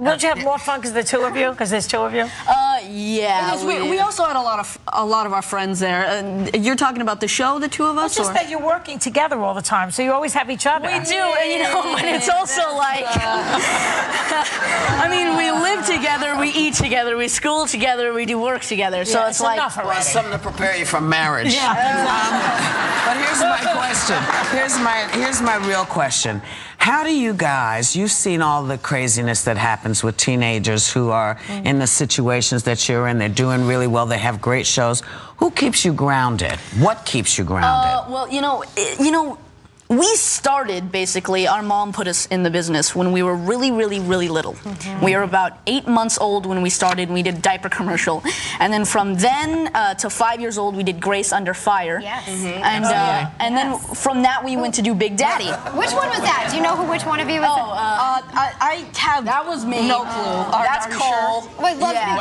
Don't you have more fun because there's two of you? Because there's two of you? Yeah. We also had a lot of our friends there. You're talking about the show, the two of us? It's just that you're working together all the time, so you always have each other. We do, and you know, but it's also like, I mean, we live together, we eat together, we school together, we do work together, so it's like... Well, something to prepare you for marriage. Yeah. But here's my question. Here's my real question. How do you guys, you've seen all the craziness that happens with teenagers who are in the situations that you're in, they're doing really well, they have great shows. Who keeps you grounded? What keeps you grounded? Well, you know, we started, basically, our mom put us in the business when we were really, really, really little. We were about 8 months old when we started, and we did a diaper commercial. And then from then to 5 years old, we did Grace Under Fire. Yes. And then from that, we went to do Big Daddy. Which one was that? Do you know which one of you was I have that was me. no clue. That's Are you Cole. sure? Wait, Yeah.